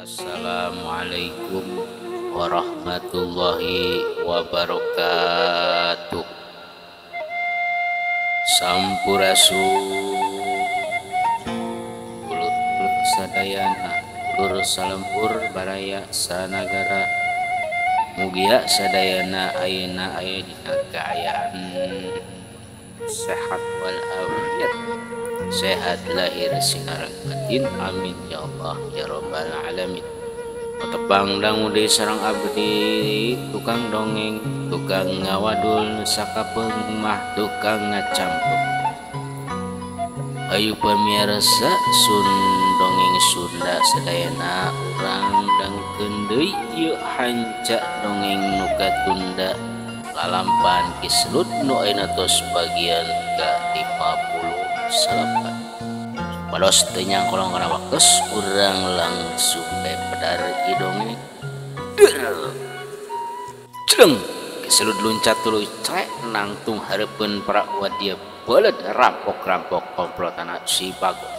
Assalamualaikum warahmatullahi wabarakatuh. Sampurasun ulur sadayana, ulur salempur baraya sanagara, mugia sadayana ayeuna aya dina kaayaan sehat wal afiat, sehat lahir sinareng batin, amin ya Allah ya rabbal alamin. Tepang dangu deui sareng abdi tukang dongeng, tukang ngawadul sakapeung mah tukang ngacampuk. Ayu pamirsa sun dongeng Sunda sadayana urang dangkeun deui ieu hanca dongeng nu katunda lalampahan Kislut nu ayeuna tos bagian ke-58. Pados teu nyangkolong kana waktos urang langsung pedar ieu dongeng. Jeung Kislut luncat tuluy crek nangtung hareupeun para wadia beuleud rampok-rampok komplotan si Bagong.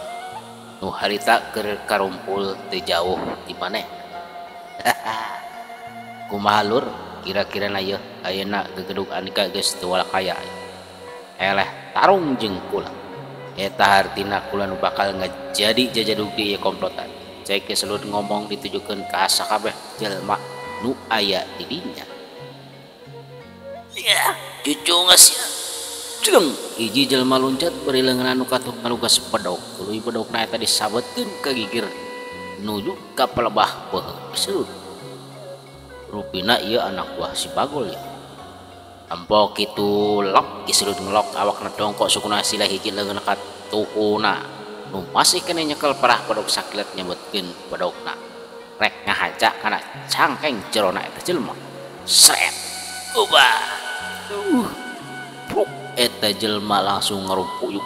Nu harita keur karumpul teu jauh ti maneh. Kumaha lur? Kira-kirana ieu ayeuna gegedug Andika geus teu walakaya. Eleh tarung jeung kula. Eta hartina kula nu bakal ngajadi jajadug di ieu komplotan. Cai Kislut ngomong ditujukeun ka sakabeh jelema nu aya di dinya. Ya, cucu geus ya. Jeung hiji jelema luncat bari leungeunna nu katuk ngalugas pedog. Tuluy pedogna eta disabetkeun ka gigir nuju ka pelebah beuheung Kislut. Rupina ieu anak buah si Bagol ya. Ampok kitu lok Kislut ngelok awakna dongkok sukuna sila hiji leungeunna ka tuhuna. Nu masih kene nyekel parah pedog sakilat nyebutkeun pedogna. Rek ngahaca kana cangkeng jerona eta jelema. Sret. Ubah. Pruk eta jelema langsung ngarumpuyuk.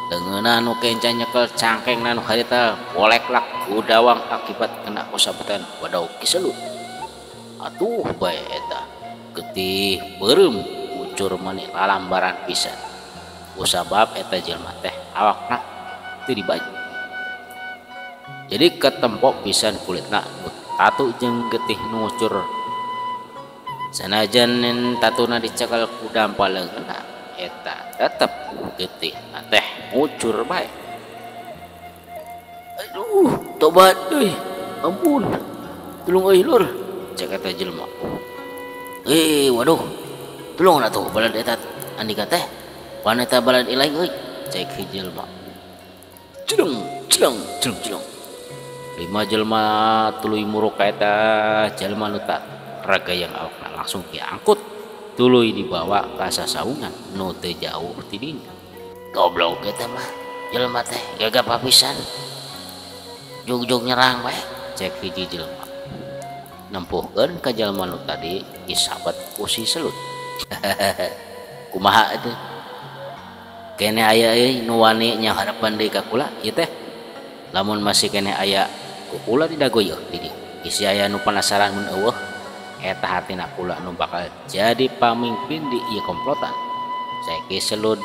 Leungeunna nu kencan nyekel cangkengna nu harita boleklak ku dawang akibat kena kusabetan pedog Kislut. Atuh bae eta getih beureum ucur maneh lalambaran pisan. Kusabab eta jelema teh awakna teu dibaju. Jadi ketempo pisan kulitna nu tatu jeung getih nu ucur. Sanajan tatuna dicekel ku dampal leungeunna eta tetep getihna teh ucur bae. Aduh, tobat euy. Ampun. Tulung euy lur. Cek eta jelema. Waduh. Tulung atuh balad eta Andika teh. Pan eta balad ilaing euy. Cek hiji jelema. Cedeng. Lima jelema tuluy muruk ka eta jelema nu tak ragayang awakna langsung diangkut tuluy dibawa ka sasaungan nu teu jauh ti dinya. Goblok eta mah. Jelema teh gagap pisan. Jug-jug nyerang bae. Cek hiji jelema. Nempuhkeun ka jalma nu tadi isabat ku si Selut. Kumaha teh? Kene aya euy nu wani nya harapan deui ka kula ieu teh. Lamun masih kene aya ku kula di dago yeuh di dieu. Isi aya nu penasaran mun eueuh eta hartina kula nu bakal jadi pamimpin di ieu komplotan. Saiki Selut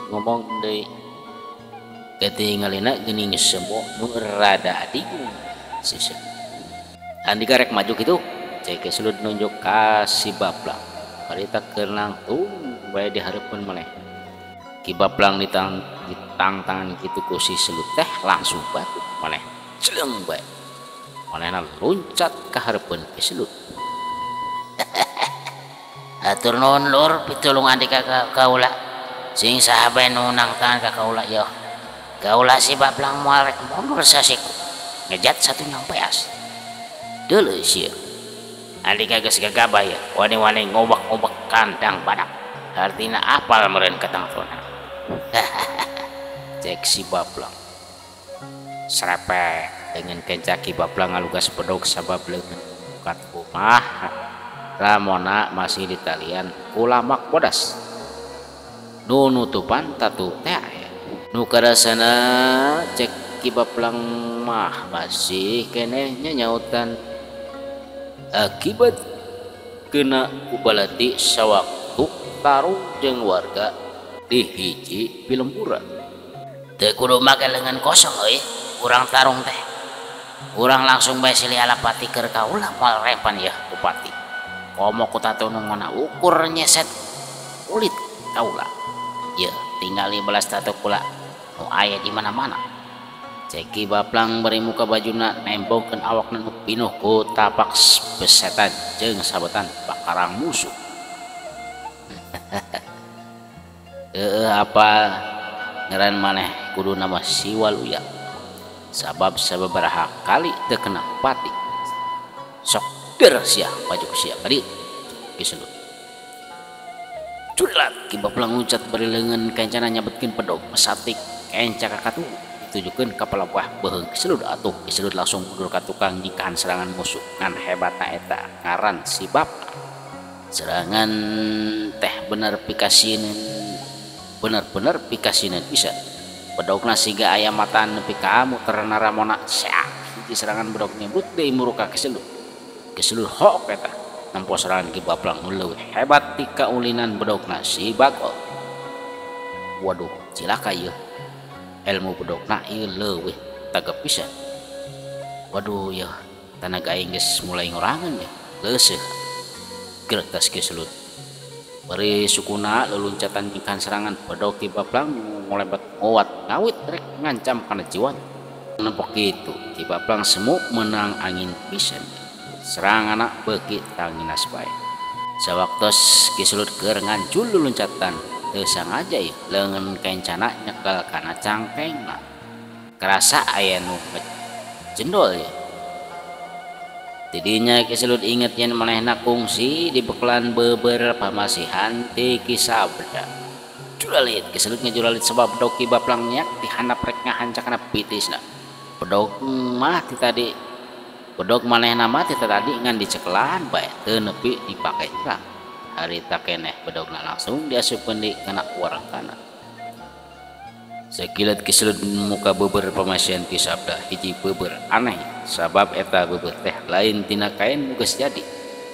ngomong deui. Ketingalina geuning sembo nu rada adigung si Selut. Andika rek maju gitu, cek Kislut nunjuk ka si Baplang. Harita keur nangtung bae di hareupeun maneh. Ki Baplang ditang-tangan kitu ku si Selut teh langsung batuk maneh. Ceuleng bae. Manehna loncat ka hareupeun Kislut. Atur nuhun lur pitulung Andika ka kaula. Sing saha bae nu nangtangan ka kaula yeuh. Kaula si Baplang moal rek mundur sasiku. Ngejat satu nyampeas. Dulu sih, Andika geus gagabah ya, wani-wani ngobak-ngobak kandang badak. Artina apal meureun katangtona. Cek si Baplang. Srepek dengan kenca Ki Baplang ngalugas pedog sabab leungeun kat rumah. Ramona masih di talian ulamak bodas. Nu nutupan tatu teh aya. Nu karasana cek Ki Baplang mah masih keneh nyautan akibat kena kubalati sawaktu tarung jeung warga di hiji pilemburan. Teu kudu make leungeun kosong euy urang tarung teh. Urang langsung bae silih alapati keur kaula moal repan ya Bupati. Komo kuta teu mana ukur nyeset kulit kaula. Ya, tinggal 15 tato kula nu aya di mana-mana. Ceki Baplang beri muka bajuna nembongkeun awakna nu pinuh ku tapak besetan jeung sabetan pakarang musuh. Apa ngaran maneh kudu nama Siwaluya. Sabab sababaraha kali teu kena bupati. Sok ger sia baju sia kadi kiselut. Curilat Ki Baplang luncat bari leungeun kencana nyabetkeun pedog mesatik kenca ka katu ditujukeun ka palabuh beuheung kiselut atuh kiselut langsung mundur ka tukang nyingkahan serangan musuh ngan hebatna eta ngaran si Baplang. Serangan teh bener pikasieun bisa. Pedogna siga aya mata nepi ka muter naramona sak hiji serangan bedog nyebut deui muruka kiselut. Kiselut hok eta nampo serangan Ki Baplang leuwih hebat ti kaulinan bedogna si Bagol. Waduh, cilaka ieu. Ilmu bedogna ieu leuwih tagap pisan. Waduh ya, tanaga aing geus mulai ngorangan ya. Leuseuh. Geretas Kiselut. Bari sukuna leluncatan nyingkahan serangan bedog Ki Baplang ngolebat ngowat ngawit rek ngancam kana jiwa. Nempok kitu Ki Baplang semu menang angin pisan. Seranganna beuki tanginas bae. Sawaktos Kiselut keur ngancul leluncatan teu sangaja ya leungeun kencana nyekel kana cangkengna. Kerasa aya nu jendol ya. Tidinya Kiselut inget yen manehna kungsi di bekelan beubeur pamasihan ti Kisabda. Julalit Kiselut ngejulalit sebab bedog Ki Baplang nyak dihandap rek ngahancakna pitisna. Bedog mah ti tadi bedog manehna mah ti tadi ngan dicekelan bae teu nepi dipake herang. Harita keneh bedogna langsung diasupkeun di kana warangkana. Sakilat Kiselut muka beubeur pamasihan Kisabda hiji beubeur aneh sabab eta beubeur teh lain tina kain geus jadi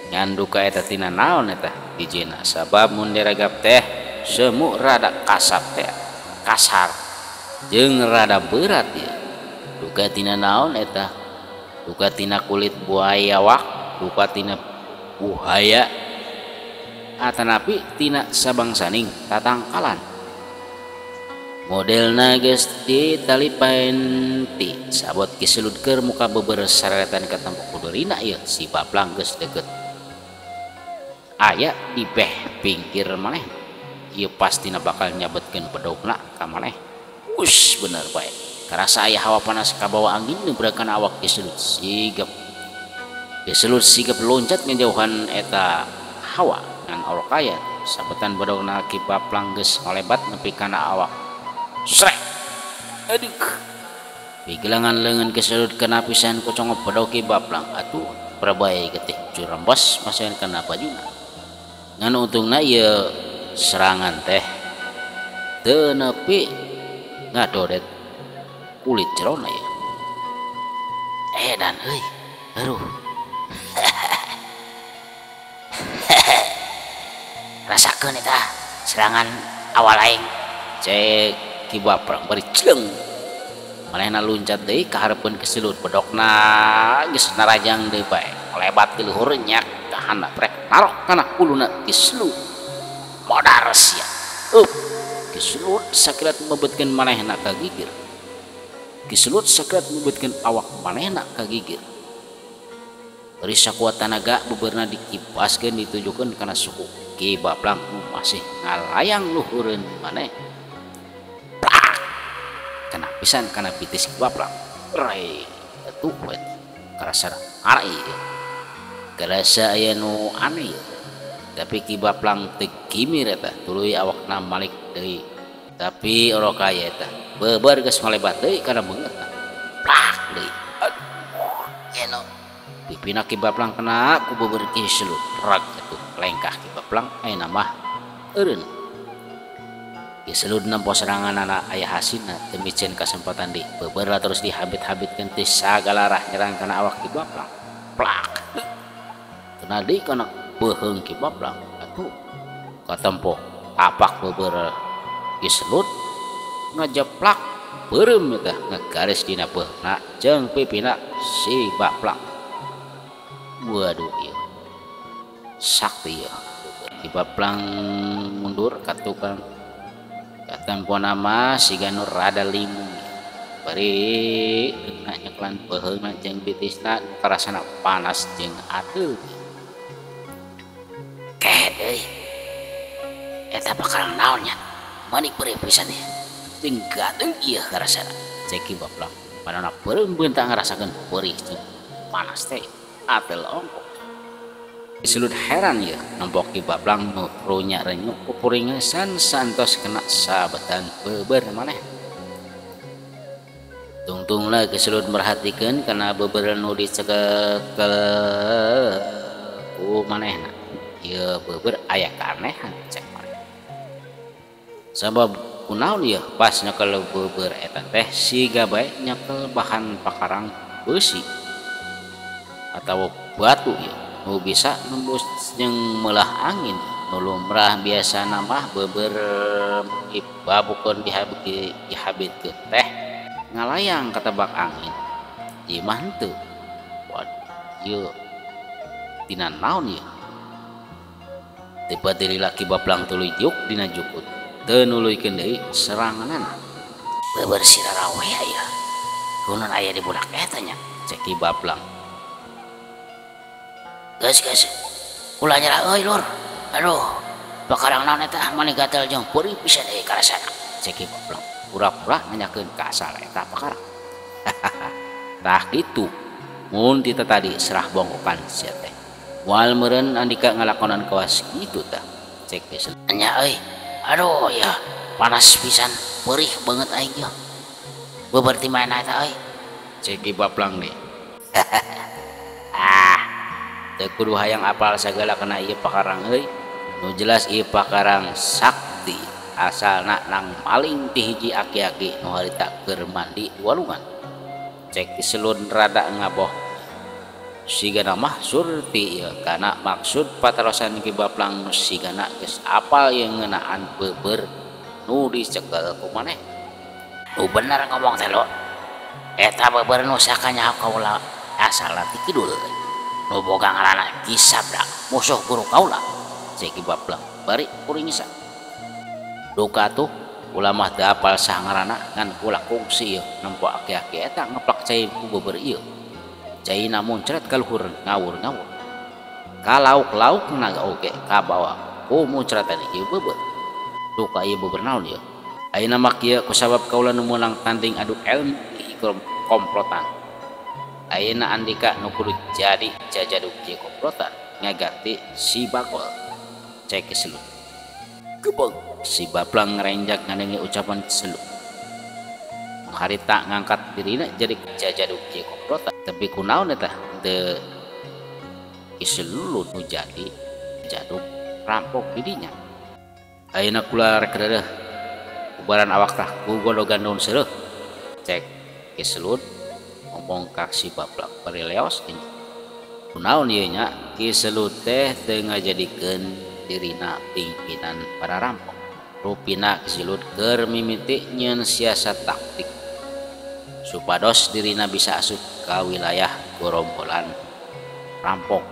ngan duka eta tina naon eta hijina sabab mun diragap teh semu rada kasar teh kasar jeung rada berat ya. Duka tina naon eta duka tina kulit buaya wak duka tina buaya atanapi tina sabangsaning tatangkalan. Modelna geus ditali paenti sabot Kiselut keur muka beubeur sareretan ka tempok kuderina ieu si Baplang geus deukeut aya di beh pinggir maneh ieu pastina bakal nyabetkeun bedogna ka maneh. Us bener bae karasa aya hawa panas kabawa angin nubrakan awak Kiselut sigap loncat ngejauhan eta hawa ngan awak aya sabetan bedogna Ki Baplang geus ngolebat nepi kana awak. Srek. Aduh. Pigelangan leungeun Kiselut kena pisan ku congop bedog Ki Baplang atuh prabae getih curambas masahan kana bajuna. Ngan untungna ieu serangan teh teu nepi ngadodet kulit jerona ya. Dan euy. Aduh. Rasakeun eta serangan awal aing. Cek Ki Baplang bari celeng manehna luncat deui ka hareupeun Kiselut bedogna geus narajang deui bae lebat ti luhur nyak ka handap rek narok kana uluna Kiselut modar sia Kiselut sakilat mebetkeun manehna ka gigir. Kiselut sakilat mebetkeun awak manehna ka gigir. Bari sakuat tanaga beubeurna dikipaskeun ditujukeun kana suku Ki Baplang masih ngalayang luhureun maneh. Kena pisan kana pitis Ki Baplang rai atuh we karasa arai karasa aya nu aneh tapi Ki Baplang teu kimir eta tuluy awakna malik deui tapi orok aya eta beubeur geus ngalebat deui kana beungeutna plak deui eno pipina Ki Baplang kena ku beubeur Kiselut rag atuh lengkah Ki Baplang ayeuna mah eureun. Kiselut nampo serangan anak ayah hasilna temicen kesempatan di beberapa terus dihabit-habitkeun ti sagalarah nyerang kana awak Ki Baplang plak kena deui kana beuheung Ki Baplang atuh katempo tapak beubeur Kiselut ngajeplak perem tah ngagaris dina beuna jeung pipina si Baplang. Waduh ieu sakti ya. Si Baplang mundur ka tukang katempuana mah siga nu rada limun. Bari deuna nyeklan peuheungna jeung bitisna karasana panas jeung ateul. Kehe deui. Eta bakal naon nya? Manik beureum pisan ieu. Jeung gadeung ieu karasana. Cek ki Baplang. Padahal beureum beunta ngarasakeun perih jeung panas teh ateul ongkok. Selut heran ya nempok ki Baplang nu runya renyuk kupuringesan santos kena sabetan beber maneh. Tungtunglah keselut merhatikeun kana beber nu dicegekel ku manehna. Ieu beber aya kanehan cek maneh. Sabab kunaon ieu pas nyekel beber eta teh siga bae nyekel bahan pakarang besi atawa batu ieu nu bisa nembus jeung meulah angin nu lumrah biasa mah beber ibabukeun dihabitkeun teh ngalayang katebak angin ieu mah henteu. Waduh ieu tina naon ieu? Tiba diri laki Baplang tuluy juk dina jukut teu nuluykeun deui seranganana. Beber sirarawe aya kunaon aya di budak eta nya cek ki Baplang. Gas ulah nyerah euy lur. Aduh pakarang naon eta mani gatel jeung perih pisan deui karasana cek ki Baplang. Pura-pura nanyakeun ka asal eta pakarang. Tah kitu mun ti tadi serah bongkokan sia teh moal meureun andika ngalakonan kawas kitu tah cek geus nya euy. Aduh ya panas pisan perih banget aing ya. Beber ti mana eta euy cek ki Baplang deui. Teu kudu hayang apal sagala kana ieu pakarang euy. Nu jelas ieu pakarang sakti asalna nang maling ti hiji aki-aki nu harita keur mandi di walungan. Cek Selun rada ngaboh sigana mah surti ieu kana maksud patarosan ki Baplang nu sigana geus apal yang ngeunaan beber nu dicekel ku maneh. Nu bener ngomong teh lo. Eta beber nu sakanyaho kaula asalna ti kidul. Nu boga ngaranna Ki Sabda musuh guru kaula cek ki Baplang bari kuringisa. Duka tuh ulama teu apal saha ngaranna ngan kula kungsi ieu nempo aki-aki eta ngeplak cai ku beber ieu. Caina muncrat kaluhur ngawur-ngawur. Kalauk-laukna oge kabawa ku muncratan ieu beber. Duka ieu beber naon ieu? Ayeuna mah kieu kusabab kaula nu meunang tanding adu ilmu komplotan. Ayeuna andika nu kudu jadi jajaduk ieu komplotan ngaganti si Bagol cek Selun. Gebeg si Baplang ngarenjak ngadenge ucapan Selun. Harita ngangkat dirina jadi jajaduk ieu komplotan tapi kunaon eta teu Selun nu jadi jaduk rampok didinya. Ayeuna kula rek reureuh ubaran awak tah ku gondogan daun seureuk cek Selun ngomong ka si Baplang bari leos ini. Kunaon ieu nya Ki Selun teh teu ngajadikeun dirina pimpinan para rampok. Rupina Ki Selun keur mimiti nyeun siasat taktik supados dirina bisa asup ka wilayah gorombolan rampok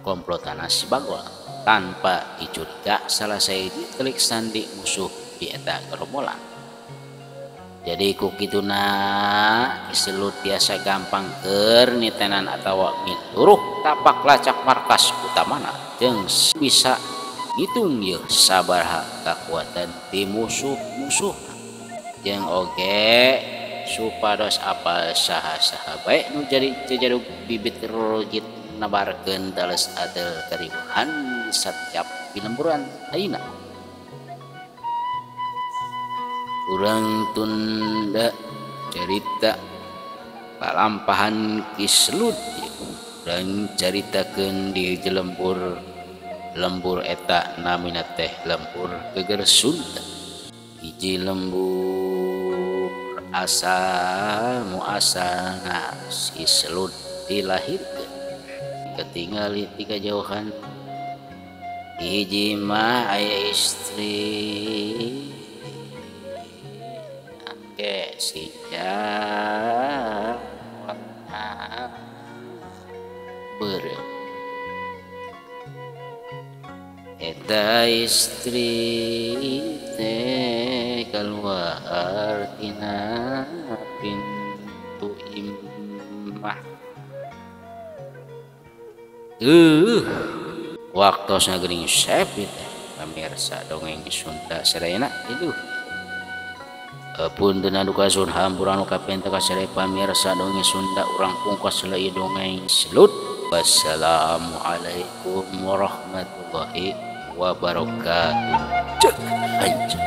komplotana si Bagol tanpa dicuriga salahai ditelik sandi musuh di eta gerombolan. Jadi ku kituna Ki Selun tiasa gampang keur nitenan atawa ngituruh tapak lacak markas utamana jeung bisa ngitung ieu sabaraha kakuatan ti musuh-musuh jeung oge supados apal saha-saha bae nu jadi jajadug bibit rojit nabarkeun dales adel karibuhan setiap pilemburan ayeuna. Urang tunda cerita palampahan Ki Selun urang caritakeun di lembur eta namina teh lembur geger Sunda. Hiji lembur asal muasalna si Selun dilahirkeun ketinggali ti kajauhan. Hiji mah aya istri ke sija ber eta istri teh keluar tina pintu imah waktosna geuning sepit pamirsa dongeng Sunda Sadayana itu punten anu kasun hampura anu kapenta kasare pamirsa dongeng Sunda urang pungkas leuy dongeng selut wassalamualaikum warahmatullahi wabarakatuh. Cek anjing